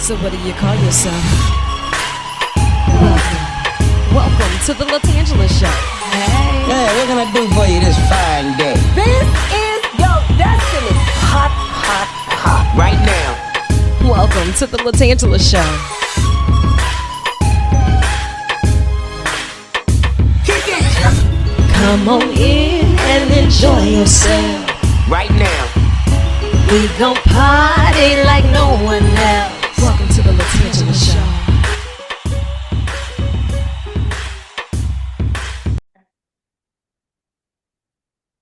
So what do you call yourself? Welcome to the LaTangela Show. Hey. Hey, what can I do for you this fine day? This is your destiny. Hot, hot, hot. Right now. Welcome to the LaTangela Show. Kick it. Come on in and enjoy yourself. Right now. We gon' party like no one else. Welcome to the LaTangela Show.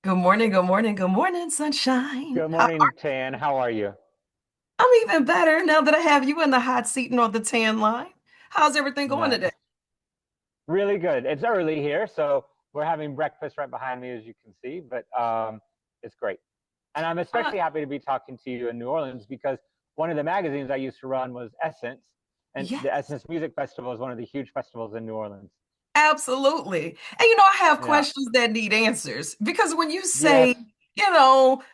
Good morning, good morning, good morning, sunshine. Good morning, Tan. How are you? I'm even better now that I have you in the hot seat and on the tan line. How's everything going Nice. today? Really good. It's early here, so we're having breakfast right behind me, as you can see, but it's great. And I'm especially happy to be talking to you in New Orleans because one of the magazines I used to run was Essence, and Yes. the Essence Music Festival is one of the huge festivals in New Orleans. Absolutely. And I have Yeah. questions that need answers because when you Yes. say,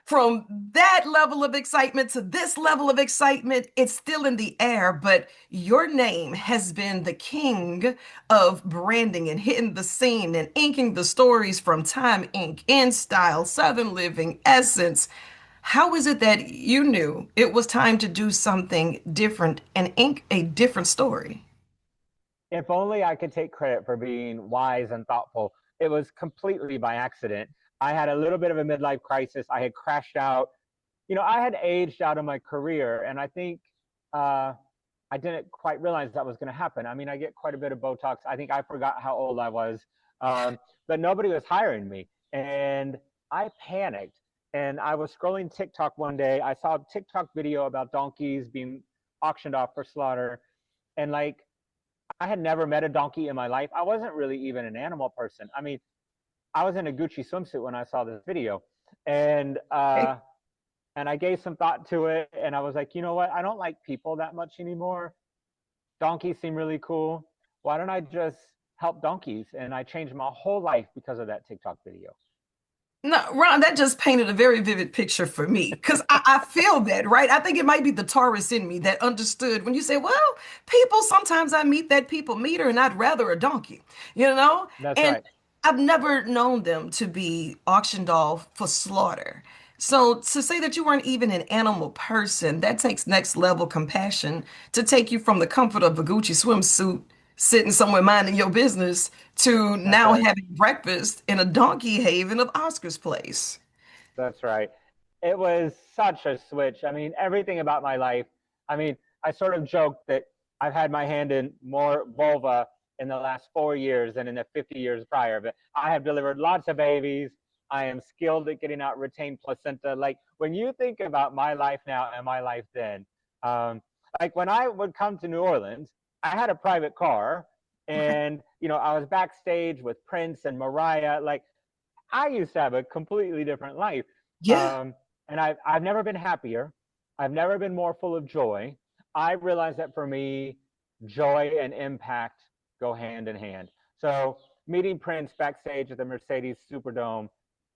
from that level of excitement to this level of excitement, it's still in the air, but your name has been the king of branding and hitting the scene and inking the stories from Time Inc., InStyle, Southern Living, Essence. How is it that you knew it was time to do something different and ink a different story? If only I could take credit for being wise and thoughtful. It was completely by accident. I had a little bit of a midlife crisis. I had crashed out. I had aged out of my career, and I think I didn't quite realize that was going to happen. I mean, I get quite a bit of Botox. I think I forgot how old I was, but nobody was hiring me, and I panicked. And I was scrolling TikTok one day. I saw a TikTok video about donkeys being auctioned off for slaughter, and I had never met a donkey in my life. I wasn't really even an animal person. I mean, I was in a Gucci swimsuit when I saw this video, and I gave some thought to it, and I was like, you know what? I don't like people that much anymore. Donkeys seem really cool. Why don't I just help donkeys? And I changed my whole life because of that TikTok video. No, Ron, that just painted a very vivid picture for me because I feel that, right? I think it might be the Taurus in me that understood when you say, well, people, sometimes I meet that people meter and I'd rather a donkey, you know? That's And right. I've never known them to be auctioned off for slaughter. So to say that you weren't even an animal person, that takes next level compassion to take you from the comfort of a Gucci swimsuit, sitting somewhere minding your business, to That's now right. having breakfast in a donkey haven of Oscar's place. That's right. It was such a switch. I mean, everything about my life. I mean, I sort of joked that I've had my hand in more vulva in the last 4 years than in the 50 years prior. But I have delivered lots of babies. I am skilled at getting out retained placenta. Like when you think about my life now and my life then, um, like when I would come to New Orleans, I had a private car, and I was backstage with Prince and Mariah. Like I used to have a completely different life. Yeah. Um, and I've never been happier. I've never been more full of joy. I realized that for me, joy and impact go hand in hand. So meeting Prince backstage at the Mercedes Superdome,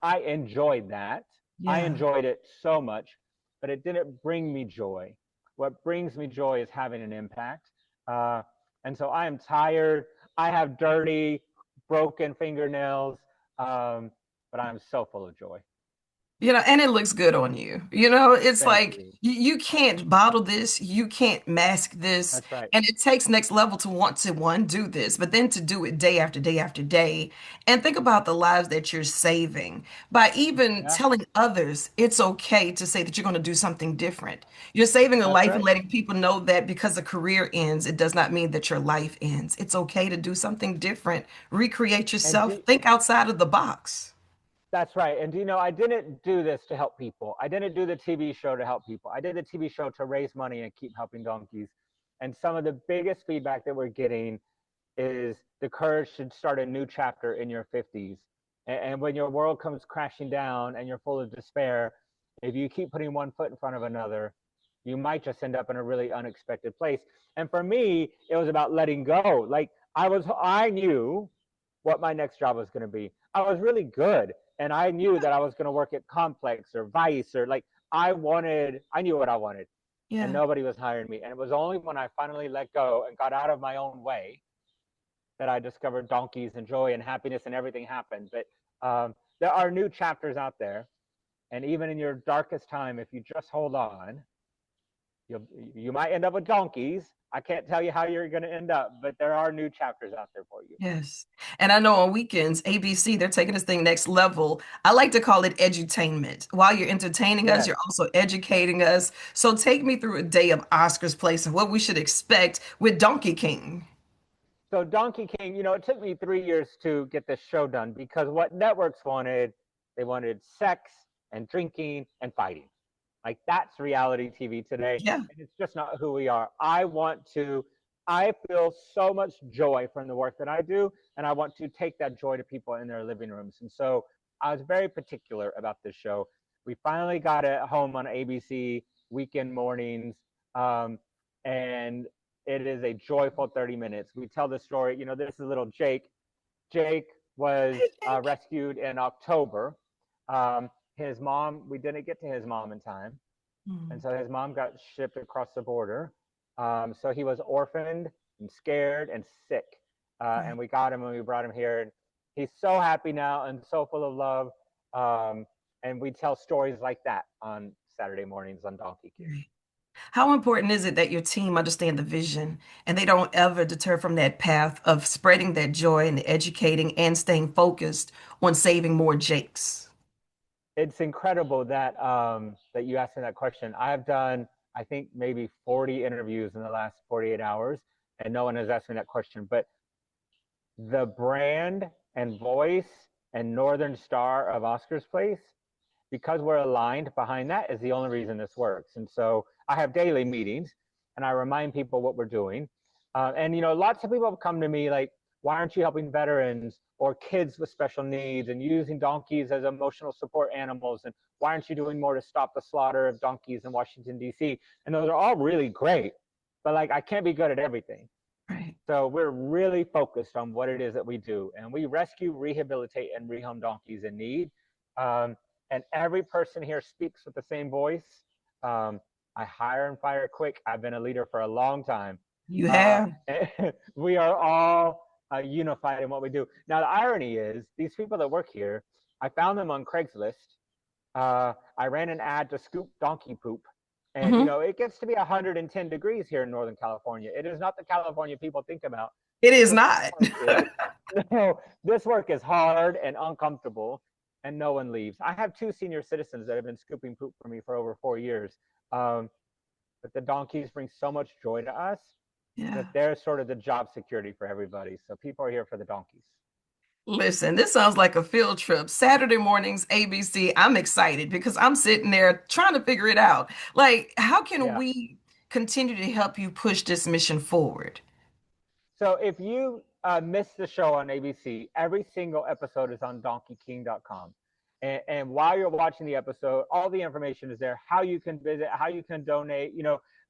I enjoyed that. I Yeah. enjoyed it so much, but it didn't bring me joy. What brings me joy is having an impact. Uh, and so I am tired. I have dirty, broken fingernails. Um, but I'm so full of joy. And it looks good on you. It's Thank like you. you can't bottle this, you can't mask this. That's right. And it takes next level to want to, one, do this, but then to do it day after day after day. And think about the lives that you're saving by even Yeah, telling others it's okay to say that you're going to do something different. You're saving a that's life and right. letting people know that because a career ends, it does not mean that your life ends. It's okay to do something different, recreate And yourself, think outside of the box. that's right. And I didn't do this to help people. I didn't do the TV show to help people. I did the TV show to raise money and keep helping donkeys. And some of the biggest feedback that we're getting is the courage to start a new chapter in your 50s. And when your world comes crashing down and you're full of despair, if you keep putting one foot in front of another, you might just end up in a really unexpected place. And for me, it was about letting go. Like I knew what my next job was going to be. I was really good, and I knew that I was going to work at Complex or Vice or I knew what I wanted. and Yeah. nobody was hiring me. And it was only when I finally let go and got out of my own way that I discovered donkeys and joy and happiness, and everything happened. But there are new chapters out there. And even in your darkest time, if you just hold on, you might end up with donkeys. I can't tell you how you're going to end up, but there are new chapters out there for you. Yes. And I know on weekends, ABC, they're taking this thing next level. I like to call it edutainment. While you're entertaining us, Yes. you're also educating us. So take me through a day of Oscars place and what we should expect with Donkey King. So Donkey King, it took me 3 years to get this show done because what networks wanted, they wanted sex and drinking and fighting. Like that's reality TV today. Yeah. And it's just not who we are. I feel so much joy from the work that I do. And I want to take that joy to people in their living rooms. And so I was very particular about this show. We finally got it home on ABC weekend mornings. And it is a joyful 30 minutes. We tell the story, this is little Jake. Jake was rescued in October. His mom, we didn't get to his mom in time. And Mm, so his mom got shipped across the border. So he was orphaned and scared and sick. And right, we got him and we brought him here. And he's so happy now and so full of love. And we tell stories like that on Saturday mornings on Donkey King. right. How important is it that your team understand the vision and they don't ever deter from that path of spreading that joy and educating and staying focused on saving more Jakes? It's incredible that you asked me that question. I've done, I think, maybe 40 interviews in the last 48 hours, and no one has asked me that question. But the brand and voice and Northern Star of Oscars Place, because we're aligned behind that, is the only reason this works. And so I have daily meetings, and I remind people what we're doing. And lots of people have come to me like, why aren't you helping veterans or kids with special needs and using donkeys as emotional support animals? And why aren't you doing more to stop the slaughter of donkeys in Washington, D.C.? And those are all really great, but like I can't be good at everything. Right. So we're really focused on what it is that we do. And we rescue, rehabilitate, and rehome donkeys in need. Um, and every person here speaks with the same voice. Um, I hire and fire quick. I've been a leader for a long time. You have. We are all unified in what we do. Now, the irony is, these people that work here, I found them on Craigslist. I ran an ad to scoop donkey poop. And, Mhm. it gets to be 110 degrees here in Northern California. It is not the California people think about. It is This not. work is, no, this work is hard and uncomfortable, and no one leaves. I have two senior citizens that have been scooping poop for me for over 4 years. Um, but the donkeys bring so much joy to us that Yeah. they're sort of the job security for everybody. So people are here for the donkeys. Listen, this sounds like a field trip. Saturday mornings, ABC. I'm excited because I'm sitting there trying to figure it out. Like, how can Yeah. we continue to help you push this mission forward? So if you missed the show on ABC, every single episode is on donkeyking.com. And while you're watching the episode, all the information is there, how you can visit, how you can donate.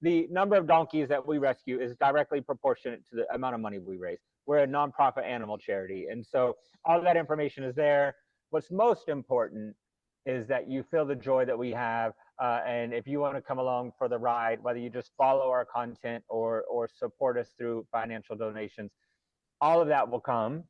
The number of donkeys that we rescue is directly proportionate to the amount of money we raise. We're a nonprofit animal charity. And so all of that information is there. What's most important is that you feel the joy that we have. And if you want to come along for the ride, whether you just follow our content or support us through financial donations, all of that will come.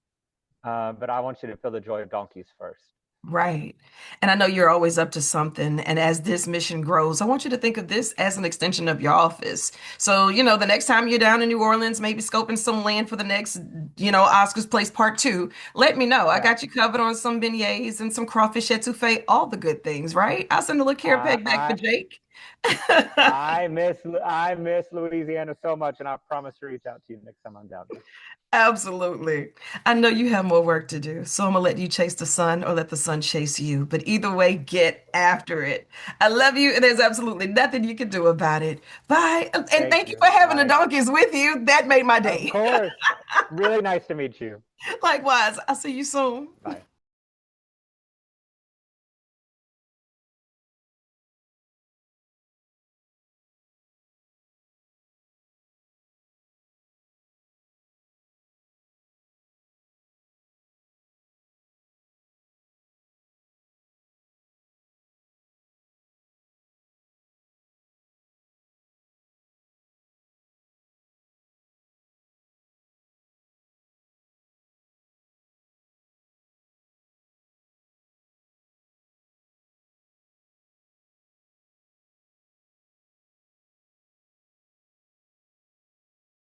But I want you to feel the joy of donkeys first. Right. And I know you're always up to something. And as this mission grows, I want you to think of this as an extension of your office. So, the next time you're down in New Orleans, maybe scoping some land for the next, Oscars Place Part 2, let me know. I Yeah. got you covered on some beignets and some crawfish etouffee, all the good things, right? I'll send a little care pack back for I Jake. I miss Louisiana so much, and I promise to reach out to you next time I'm down there. Absolutely. I know you have more work to do, so I'm gonna let you chase the sun or let the sun chase you. But either way, get after it. I love you, and there's absolutely nothing you can do about it. Bye. And Thank thank you you. for having the Bye. donkeys with you. That made my Of day. course. Really nice to meet you. Likewise. I'll see you soon. Bye.